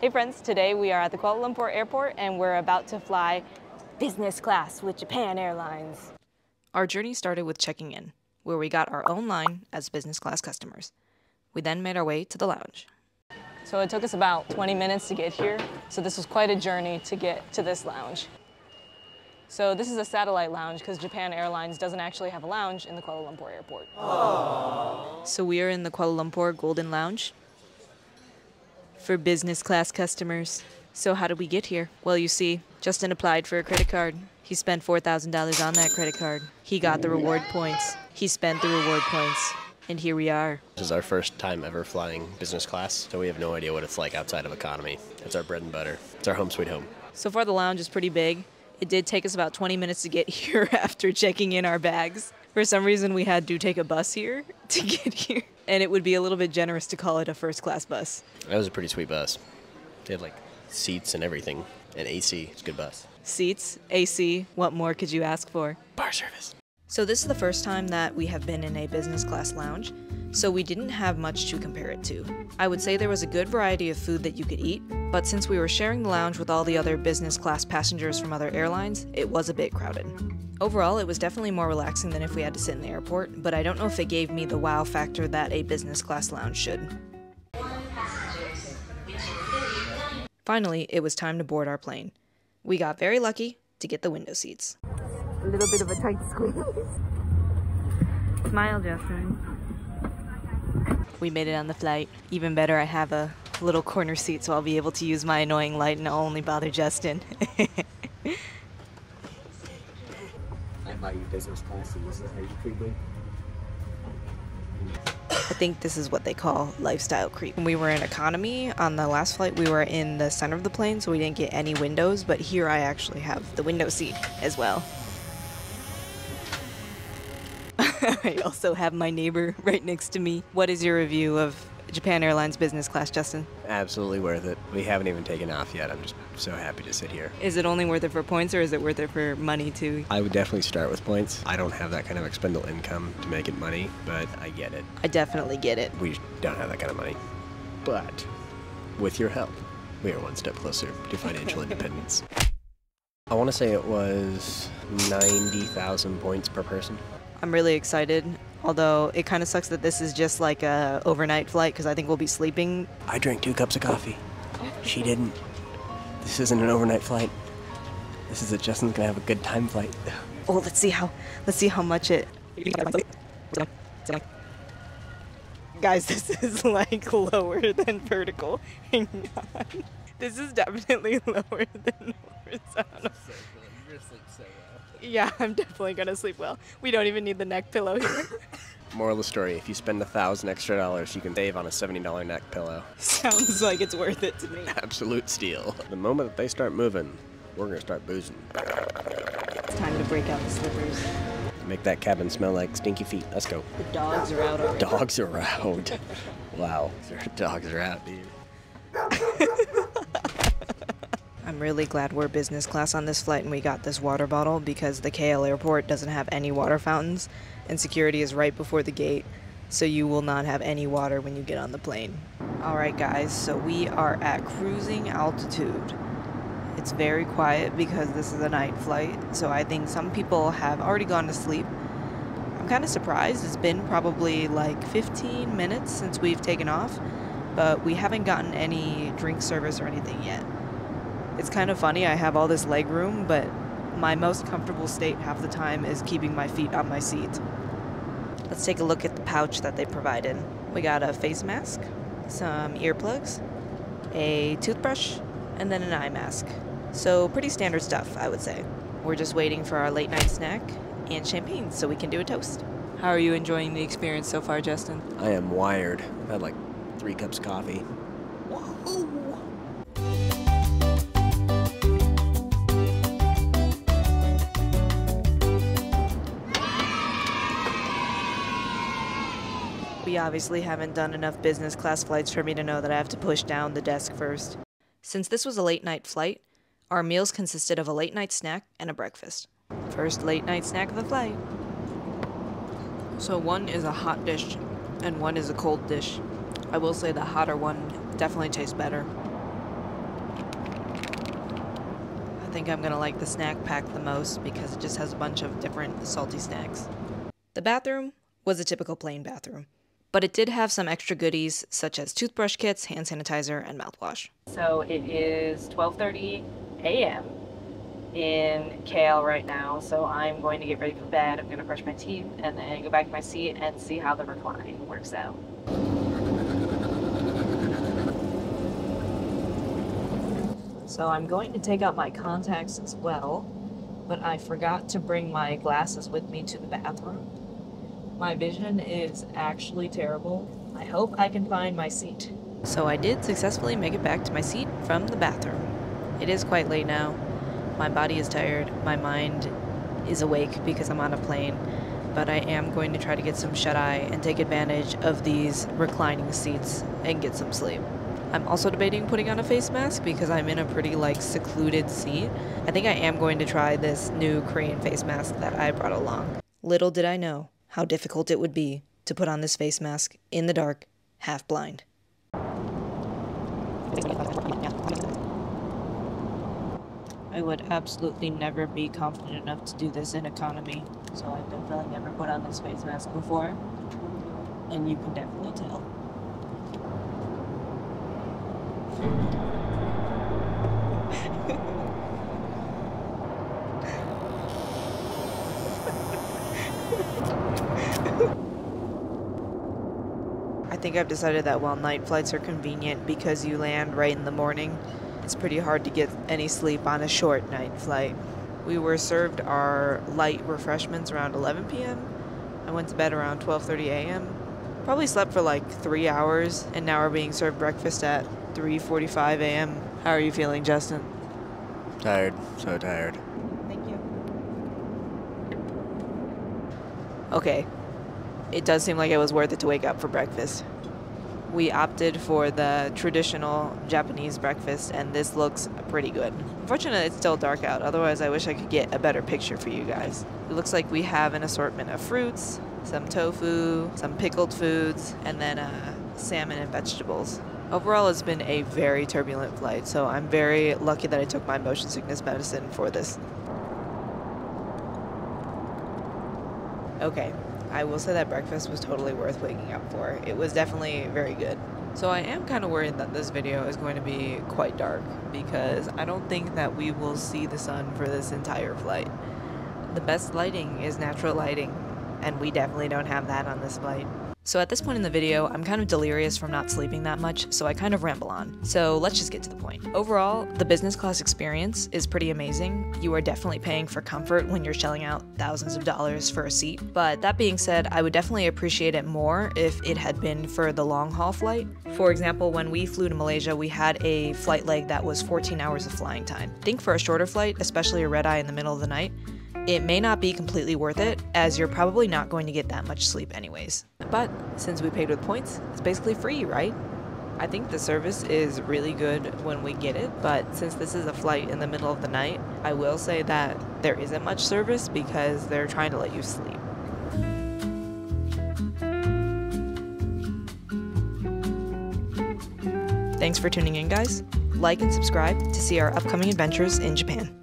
Hey friends, today we are at the Kuala Lumpur airport and we're about to fly business class with Japan Airlines. Our journey started with checking in, where we got our own line as business class customers. We then made our way to the lounge. So it took us about 20 minutes to get here, so this was quite a journey to get to this lounge. So this is a satellite lounge because Japan Airlines doesn't actually have a lounge in the Kuala Lumpur airport. Aww. So we are in the Kuala Lumpur Golden Lounge for business class customers. So how did we get here? Well, you see, Justin applied for a credit card. He spent $4,000 on that credit card. He got the reward points. He spent the reward points. And here we are. This is our first time ever flying business class, so we have no idea what it's like outside of economy. It's our bread and butter. It's our home sweet home. So far the lounge is pretty big. It did take us about 20 minutes to get here after checking in our bags. For some reason we had to take a bus here to get here. And it would be a little bit generous to call it a first class bus. That was a pretty sweet bus. They had like seats and everything, and AC. It's a good bus. Seats, AC, what more could you ask for? Bar service. So this is the first time that we have been in a business class lounge, so we didn't have much to compare it to. I would say there was a good variety of food that you could eat, but since we were sharing the lounge with all the other business class passengers from other airlines, it was a bit crowded. Overall, it was definitely more relaxing than if we had to sit in the airport, but I don't know if it gave me the wow factor that a business class lounge should. Finally, it was time to board our plane. We got very lucky to get the window seats. A little bit of a tight squeeze. Smile, Justin. We made it on the flight. Even better, I have a little corner seat, so I'll be able to use my annoying light and I'll only bother Justin. I buy you business class, and this is how you treat me. I think this is what they call lifestyle creep. When we were in economy on the last flight, we were in the center of the plane, so we didn't get any windows, but here I actually have the window seat as well. I also have my neighbor right next to me. What is your review of Japan Airlines business class, Justin? absolutely worth it. We haven't even taken off yet. I'm just so happy to sit here. Is it only worth it for points, or is it worth it for money too? I would definitely start with points. I don't have that kind of expendable income to make it money, but I get it. I definitely get it. We don't have that kind of money. But with your help, we are one step closer to financial independence. I want to say it was 90,000 points per person. I'm really excited, although it kind of sucks that this is just like a overnight flight because I think we'll be sleeping. I drank 2 cups of coffee. She didn't. This isn't an overnight flight. This is a Justin's gonna have a good time flight. Oh, let's see how much it. Guys, this is like lower than vertical. Hang on. This is definitely lower than horizontal. Yeah, I'm definitely gonna sleep well. We don't even need the neck pillow here. Moral of the story, if you spend $1,000 extra, you can save on a $70 neck pillow. Sounds like it's worth it to me. Absolute steal. The moment that they start moving, we're gonna start boozing. It's time to break out the slippers. Make that cabin smell like stinky feet. Let's go. The dogs are out already. Dogs are out. Wow, dogs are out, dude. I'm really glad we're business class on this flight and we got this water bottle because the KL airport doesn't have any water fountains and security is right before the gate, so you will not have any water when you get on the plane. Alright guys, so we are at cruising altitude. It's very quiet because this is a night flight, so I think some people have already gone to sleep. I'm kind of surprised. It's been probably like 15 minutes since we've taken off, but we haven't gotten any drink service or anything yet. It's kind of funny, I have all this leg room, but my most comfortable state half the time is keeping my feet on my seat. Let's take a look at the pouch that they provided. We got a face mask, some earplugs, a toothbrush, and then an eye mask. So pretty standard stuff, I would say. We're just waiting for our late night snack and champagne so we can do a toast. How are you enjoying the experience so far, Justin? I am wired. I've had like 3 cups of coffee. Whoa. We obviously haven't done enough business class flights for me to know that I have to push down the desk first. Since this was a late night flight, our meals consisted of a late night snack and a breakfast. First late night snack of the flight. So one is a hot dish and one is a cold dish. I will say the hotter one definitely tastes better. think I'm gonna like the snack pack the most because it just has a bunch of different salty snacks. The bathroom was a typical plain bathroom, but it did have some extra goodies such as toothbrush kits, hand sanitizer, and mouthwash. So it is 12:30 a.m. in KL right now, so I'm going to get ready for bed. I'm going to brush my teeth and then go back to my seat and see how the recline works out. So I'm going to take out my contacts as well, but I forgot to bring my glasses with me to the bathroom. My vision is actually terrible. I hope I can find my seat. So I did successfully make it back to my seat from the bathroom. It is quite late now. My body is tired. My mind is awake because I'm on a plane, but I am going to try to get some shut-eye and take advantage of these reclining seats and get some sleep. I'm also debating putting on a face mask because I'm in a pretty secluded seat. I think I am going to try this new Korean face mask that I brought along. Little did I know how difficult it would be to put on this face mask in the dark, half blind. I would absolutely never be confident enough to do this in economy, so I've definitely never put on this face mask before, and you can definitely tell. I think I've decided that while night flights are convenient because you land right in the morning, it's pretty hard to get any sleep on a short night flight. We were served our light refreshments around 11 p.m. I went to bed around 12:30 a.m. Probably slept for 3 hours, and now we're being served breakfast at 3:45 a.m. How are you feeling, Justin? Tired. So tired. Thank you. Okay. It does seem like it was worth it to wake up for breakfast. We opted for the traditional Japanese breakfast, and this looks pretty good. Unfortunately, it's still dark out. Otherwise, I wish I could get a better picture for you guys. It looks like we have an assortment of fruits, some tofu, some pickled foods, and then salmon and vegetables. Overall, it's been a very turbulent flight, so I'm very lucky that I took my motion sickness medicine for this. Okay. I will say that breakfast was totally worth waking up for. It was definitely very good. So I am kind of worried that this video is going to be quite dark because I don't think that we will see the sun for this entire flight. The best lighting is natural lighting, and we definitely don't have that on this flight. So at this point in the video, I'm kind of delirious from not sleeping that much, so I kind of ramble on. So let's just get to the point. Overall, the business class experience is pretty amazing. You are definitely paying for comfort when you're shelling out thousands of dollars for a seat. But that being said, I would definitely appreciate it more if it had been for the long haul flight. For example, when we flew to Malaysia, we had a flight leg that was 14 hours of flying time. I think for a shorter flight, especially a red-eye in the middle of the night, it may not be completely worth it, as you're probably not going to get that much sleep anyways. But since we paid with points, it's basically free, right? I think the service is really good when we get it, but since this is a flight in the middle of the night, I will say that there isn't much service because they're trying to let you sleep. Thanks for tuning in, guys. Like and subscribe to see our upcoming adventures in Japan.